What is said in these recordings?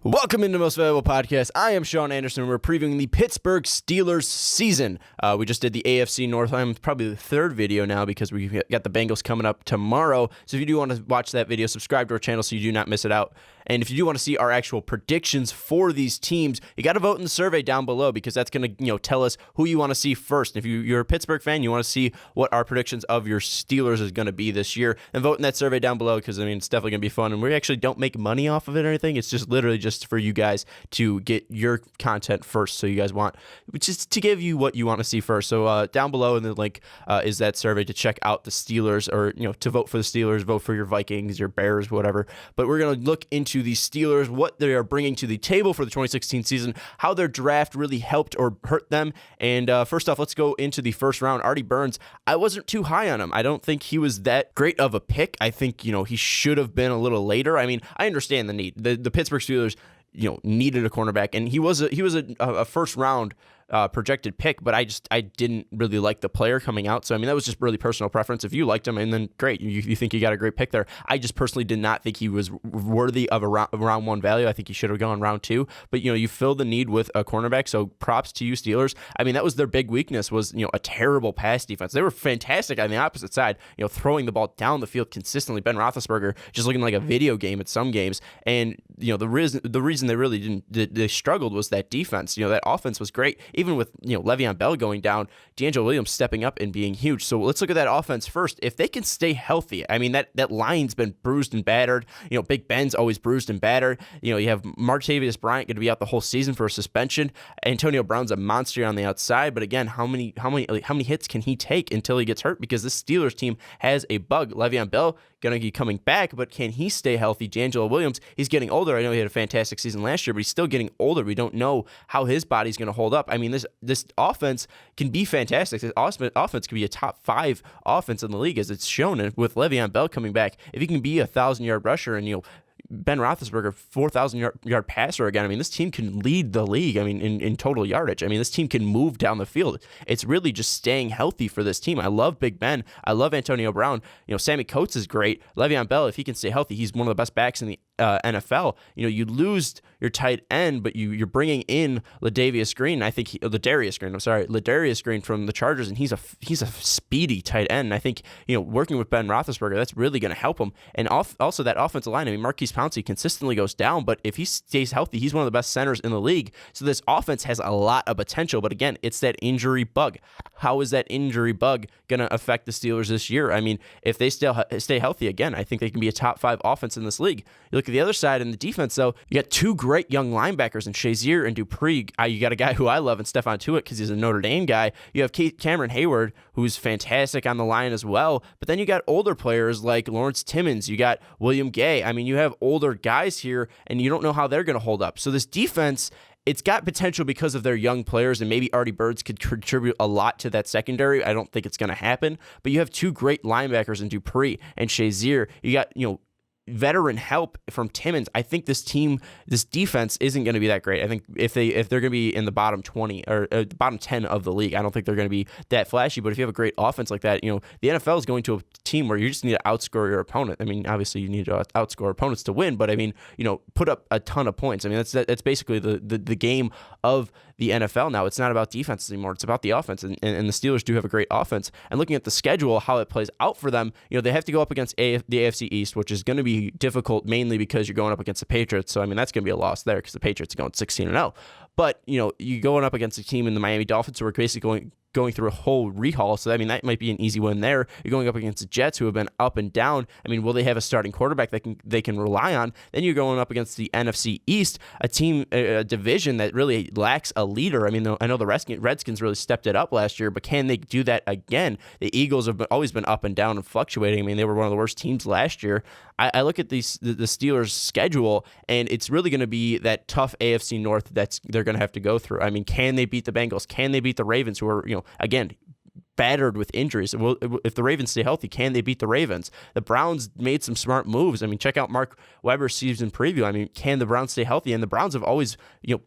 Welcome into Most Valuable Podcast. I am Sean Anderson. We're previewing the Pittsburgh Steelers season. We just did the AFC North. I'm probably the third video now because we got the Bengals coming up tomorrow. So if you do want to watch that video, subscribe to our channel so you do not miss it out. And if you do want to see our actual predictions for these teams, you got to vote in the survey down below because that's going to tell us who you want to see first. If you're a Pittsburgh fan, you want to see what our predictions of your Steelers is going to be this year, then vote in that survey down below because it's definitely going to be fun. And we actually don't make money off of it or anything. It's just literally just for you guys to get your content first. So you guys want just to give you what you want to see first. So down below in the link is that survey to check out the Steelers or to vote for the Steelers, vote for your Vikings, your Bears, whatever. But we're going to look into the Steelers, what they are bringing to the table for the 2016 season, how their draft really helped or hurt them. And first off, let's go into the first round. Artie Burns, I wasn't too high on him. I don't think he was that great of a pick. I think, he should have been a little later. I understand the need. The Pittsburgh Steelers, needed a cornerback, and he was a first round projected pick, but I didn't really like the player coming out. So, that was just really personal preference. If you liked him, and then great, you think you got a great pick there. I just personally did not think he was worthy of a round one value. I think he should have gone round two, but you filled the need with a cornerback. So props to you, Steelers. That was their big weakness was, a terrible pass defense. They were fantastic on the opposite side, throwing the ball down the field consistently. Ben Roethlisberger just looking like a video game at some games. And, the reason they really they struggled was that defense. That offense was great. Even with, Le'Veon Bell going down, D'Angelo Williams stepping up and being huge. So let's look at that offense first. If they can stay healthy, that line's been bruised and battered. Big Ben's always bruised and battered. You have Martavius Bryant going to be out the whole season for a suspension. Antonio Brown's a monster on the outside. But again, how many hits can he take until he gets hurt? Because this Steelers team has a bug. Le'Veon Bell going to be coming back, but can he stay healthy? D'Angelo Williams, he's getting older. I know he had a fantastic season last year, but he's still getting older. We don't know how his body's going to hold up. This offense can be fantastic. This offense can be a top 5 offense in the league, as it's shown. And with Le'Veon Bell coming back, if he can be a 1,000-yard rusher and Ben Roethlisberger, 4,000-yard passer again. This team can lead the league. In total yardage. This team can move down the field. It's really just staying healthy for this team. I love Big Ben. I love Antonio Brown. Sammy Coates is great. Le'Veon Bell, if he can stay healthy, he's one of the best backs in the NFL. You lose your tight end, but you're bringing in Ladarius Green from the Chargers, and he's a speedy tight end. And I think working with Ben Roethlisberger, that's really going to help him. And also that offensive line. Marquise Pouncey consistently goes down, but if he stays healthy, he's one of the best centers in the league. So this offense has a lot of potential. But again, it's that injury bug. How is that injury bug going to affect the Steelers this year? If they still stay healthy, again, I think they can be a top 5 offense in this league. You look at the other side in the defense, though, you got 2 great young linebackers in Shazier and Dupree. You got a guy who I love in Stephon Tuitt because he's a Notre Dame guy. You have Cameron Hayward, who's fantastic on the line as well. But then you got older players like Lawrence Timmons. You got William Gay. You have older guys here, and you don't know how they're going to hold up. So this defense, it's got potential because of their young players, and maybe Artie Burns could contribute a lot to that secondary. I don't think it's going to happen, but you have 2 great linebackers in Dupree and Shazier. You got, veteran help from Timmons. I think this defense isn't going to be that great. I think if they're going to be in the bottom 20 or bottom 10 of the league, I don't think they're going to be that flashy. But if you have a great offense like that, the NFL is going to a team where you just need to outscore your opponent. Obviously you need to outscore opponents to win, but put up a ton of points. That's basically the game of the NFL now. It's not about defense anymore. It's about the offense, and the Steelers do have a great offense. And looking at the schedule, how it plays out for them, they have to go up against the AFC East, which is going to be difficult mainly because you're going up against the Patriots. So, that's going to be a loss there because the Patriots are going 16-0. But, you're going up against a team in the Miami Dolphins who are basically going through a whole rehaul. So, that might be an easy win there. You're going up against the Jets, who have been up and down. Will they have a starting quarterback that they can rely on? Then you're going up against the NFC East, a division that really lacks a leader. I know the Redskins really stepped it up last year, but can they do that again? The Eagles have always been up and down and fluctuating. They were one of the worst teams last year. I look at the Steelers' schedule, and it's really going to be that tough AFC North they're going to have to go through. Can they beat the Bengals? Can they beat the Ravens, who are, again, battered with injuries? Well, if the Ravens stay healthy, can they beat the Ravens? The Browns made some smart moves. Check out Mark Weber's season preview. Can the Browns stay healthy? And the Browns have always,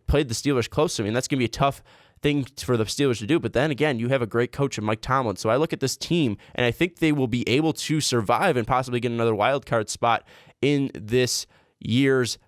played the Steelers close. That's going to be a tough thing for the Steelers to do. But then again, you have a great coach in Mike Tomlin. So I look at this team, and I think they will be able to survive and possibly get another wild card spot in this year's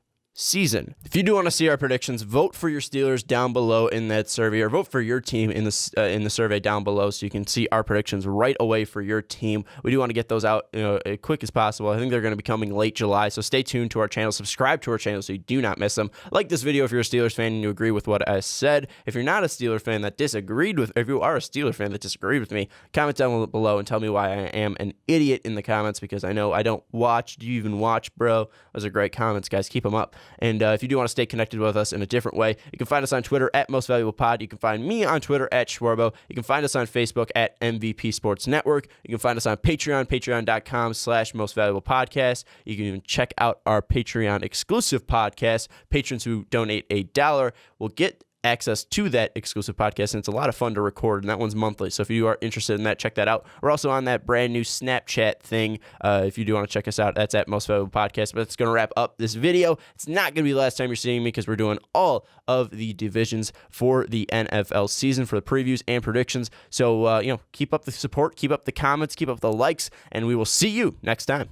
season. If you do want to see our predictions, vote for your Steelers down below in that survey, or vote for your team in the survey down below, so you can see our predictions right away for your team. We do want to get those out as quick as possible. I think they're going to be coming late July, so stay tuned to our channel. Subscribe to our channel so you do not miss them. Like this video if you're a Steelers fan and you agree with what I said. If you're not a Steelers fan that disagreed with, if you are a Steelers fan that disagreed with me, comment down below and tell me why I am an idiot in the comments, because I know I don't watch. Do you even watch, bro? Those are great comments, guys. Keep them up. And if you do want to stay connected with us in a different way, you can find us on Twitter at Most Valuable Pod. You can find me on Twitter at Schwarbo. You can find us on Facebook at MVP Sports Network. You can find us on Patreon, patreon.com/Most Valuable Podcast. You can even check out our Patreon exclusive podcast. Patrons who donate $1 will get access to that exclusive podcast, and it's a lot of fun to record, and that one's monthly. So if you are interested in that, check that out. We're also on that brand new Snapchat thing. If you do want to check us out, that's at Most Valuable Podcast. But it's going to wrap up this video. It's not going to be the last time you're seeing me, because we're doing all of the divisions for the NFL season, for the previews and predictions. So keep up the support, keep up the comments, keep up the likes, and we will see you next time.